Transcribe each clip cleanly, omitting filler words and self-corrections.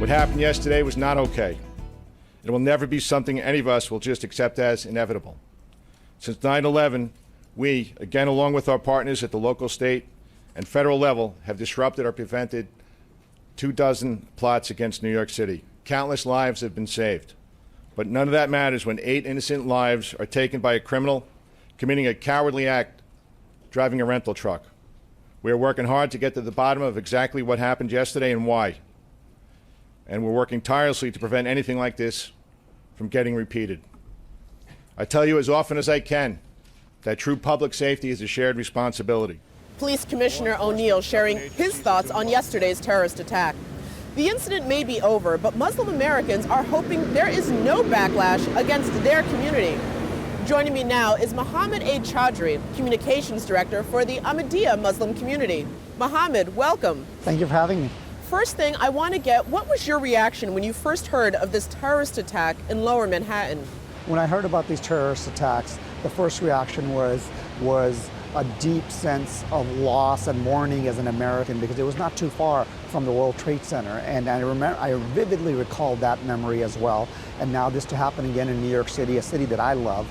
What happened yesterday was not okay. It will never be something any of us will just accept as inevitable. Since 9/11, we, again along with our partners at the local, state, and federal level, have disrupted or prevented 24 plots against New York City. Countless lives have been saved. But none of that matters when 8 innocent lives are taken by a criminal committing a cowardly act driving a rental truck. We are working hard to get to the bottom of exactly what happened yesterday and why. And we're working tirelessly to prevent anything like this from getting repeated. I tell you as often as I can that true public safety is a shared responsibility. Police Commissioner O'Neill sharing his thoughts on yesterday's terrorist attack. The incident may be over, but Muslim Americans are hoping there is no backlash against their community. Joining me now is Muhammed A. Chaudhry, Communications Director for the Ahmadiyya Muslim Community. Muhammad, welcome. Thank you for having me. First thing I want to get, what was your reaction when you first heard of this terrorist attack in Lower Manhattan? When I heard about these terrorist attacks, the first reaction was a deep sense of loss and mourning as an American, because it was not too far from the World Trade Center, and I vividly recall that memory as well. And now this to happen again in New York City, a city that I love,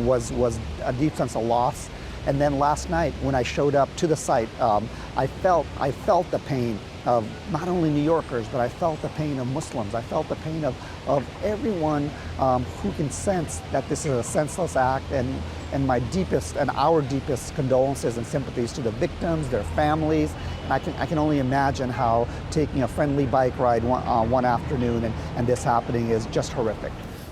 was a deep sense of loss. And then last night, when I showed up to the site, I felt the pain of not only New Yorkers, but I felt the pain of Muslims. I felt the pain of everyone who can sense that this is a senseless act, and my deepest and our deepest condolences and sympathies to the victims, their families. And I can only imagine how taking a friendly bike ride one afternoon and this happening is just horrific.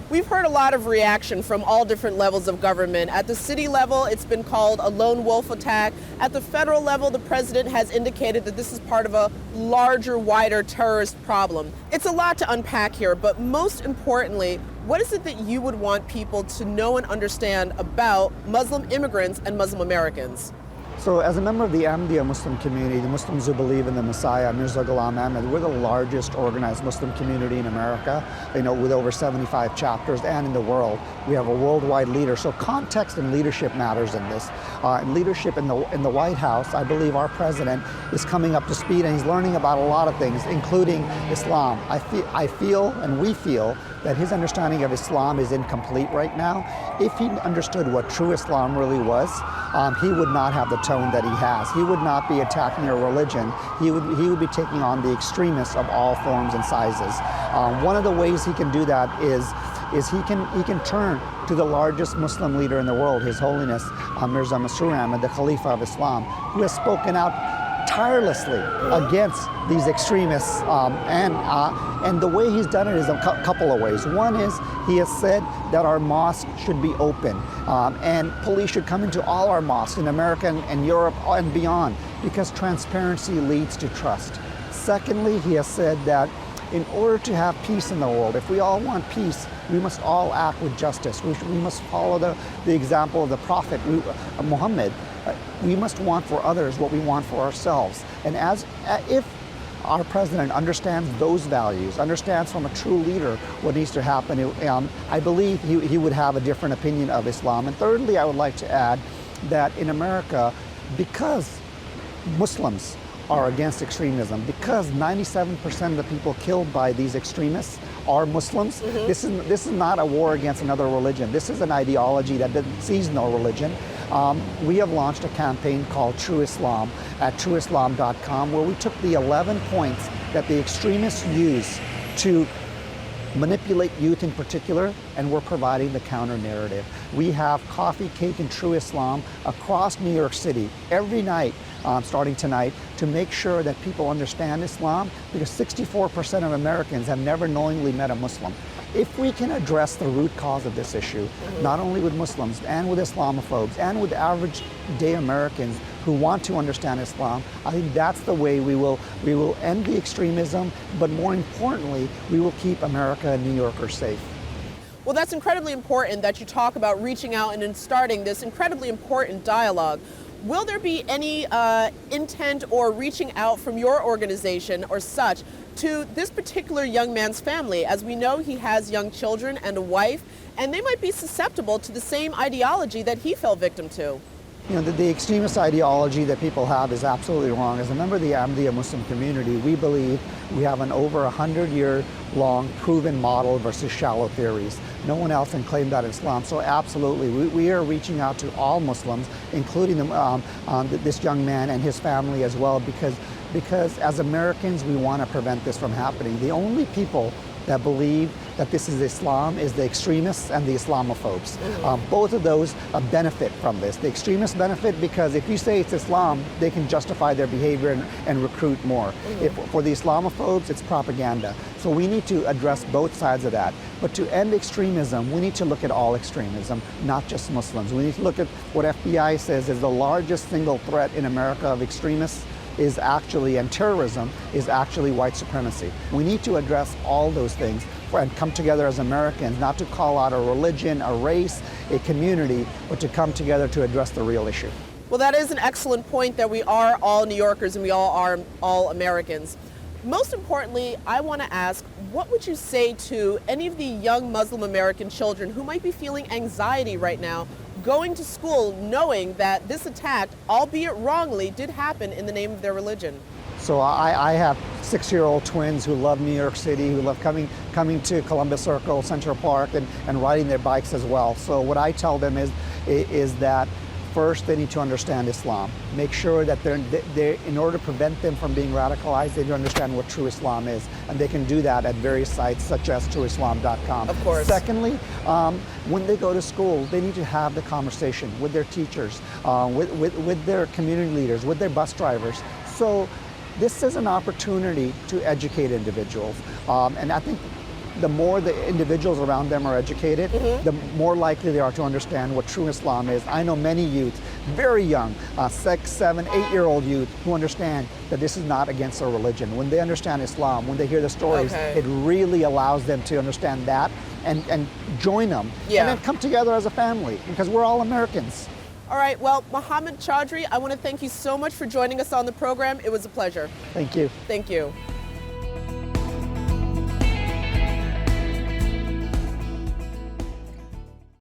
We've heard a lot of reaction from all different levels of government. At the city level, it's been called a lone wolf attack. At the federal level, the president has indicated that this is part of a larger, wider terrorist problem. It's a lot to unpack here, but most importantly, what is it that you would want people to know and understand about Muslim immigrants and Muslim Americans? So as a member of the Ahmadiyya Muslim Community, the Muslims who believe in the Messiah, Mirza Ghulam Ahmad, we're the largest organized Muslim community in America, with over 75 chapters, and in the world. We have a worldwide leader. So context and leadership matters in this. And leadership in the White House, I believe our president is coming up to speed, and he's learning about a lot of things, including Islam. I feel, and we feel, that his understanding of Islam is incomplete right now. If he understood what true Islam really was, he would not have the tone that he has. He would not be attacking a religion. He would be taking on the extremists of all forms and sizes. One of the ways he can do that is he can turn to the largest Muslim leader in the world, His Holiness Mirza Masroor Ahmad, the Khalifa of Islam, who has spoken out tirelessly against these extremists, and the way he's done it is a couple of ways. One is he has said that our mosques should be open, and police should come into all our mosques in America and Europe and beyond, because transparency leads to trust. Secondly, he has said that in order to have peace in the world, if we all want peace, we must all act with justice. We must follow the example of the Prophet Muhammad. We must want for others what we want for ourselves. And if our president understands those values, understands from a true leader what needs to happen, I believe he would have a different opinion of Islam. And thirdly, I would like to add that in America, because Muslims are against extremism, because 97% of the people killed by these extremists are Muslims. This is not a war against another religion. This is an ideology that sees no religion. We have launched a campaign called True Islam at trueislam.com, where we took the 11 points that the extremists use to manipulate youth in particular, and we're providing the counter narrative. We have coffee, cake, and True Islam across New York City every night, starting tonight, to make sure that people understand Islam, because 64% of Americans have never knowingly met a Muslim. If we can address the root cause of this issue, not only with Muslims and with Islamophobes and with average day Americans who want to understand Islam, I think that's the way we will end the extremism, but more importantly, we will keep America and New Yorkers safe. Well, that's incredibly important that you talk about reaching out and starting this incredibly important dialogue. Will there be any intent or reaching out from your organization or such to this particular young man's family? As we know, he has young children and a wife, and they might be susceptible to the same ideology that he fell victim to. You know, the extremist ideology that people have is absolutely wrong. As a member of the Ahmadiyya Muslim community, we believe we have an over 100-year-long proven model versus shallow theories. No one else can claim that in Islam. So absolutely, we are reaching out to all Muslims, including this young man and his family as well, because as Americans, we want to prevent this from happening. The only people that believe that this is Islam is the extremists and the Islamophobes. Both of those benefit from this. The extremists benefit because if you say it's Islam, they can justify their behavior and recruit more. For the Islamophobes, it's propaganda. So we need to address both sides of that. But to end extremism, we need to look at all extremism, not just Muslims. We need to look at what FBI says is the largest single threat in America of extremists is actually, and terrorism is actually white supremacy. We need to address all those things and come together as Americans, not to call out a religion, a race, a community, but to come together to address the real issue. Well, that is an excellent point, that we are all New Yorkers and we all are all Americans. Most importantly, I want to ask, what would you say to any of the young Muslim American children who might be feeling anxiety right now going to school knowing that this attack, albeit wrongly, did happen in the name of their religion? So I have 6-year-old twins who love New York City, who love coming to Columbus Circle, Central Park, and riding their bikes as well. So what I tell them is that first they need to understand Islam. Make sure that they're in order to prevent them from being radicalized, they need to understand what true Islam is. And they can do that at various sites such as trueislam.com. Of course. Secondly, when they go to school, they need to have the conversation with their teachers, with their community leaders, with their bus drivers. So this is an opportunity to educate individuals. And I think the more the individuals around them are educated, the more likely they are to understand what true Islam is. I know many youth, very young, 6, 7, 8-year-old youth, who understand that this is not against their religion. When they understand Islam, when they hear the stories, it really allows them to understand that and join them. And then come together as a family, because we're all Americans. All right, well, Muhammed Chaudhry, I want to thank you so much for joining us on the program. It was a pleasure. Thank you. Thank you.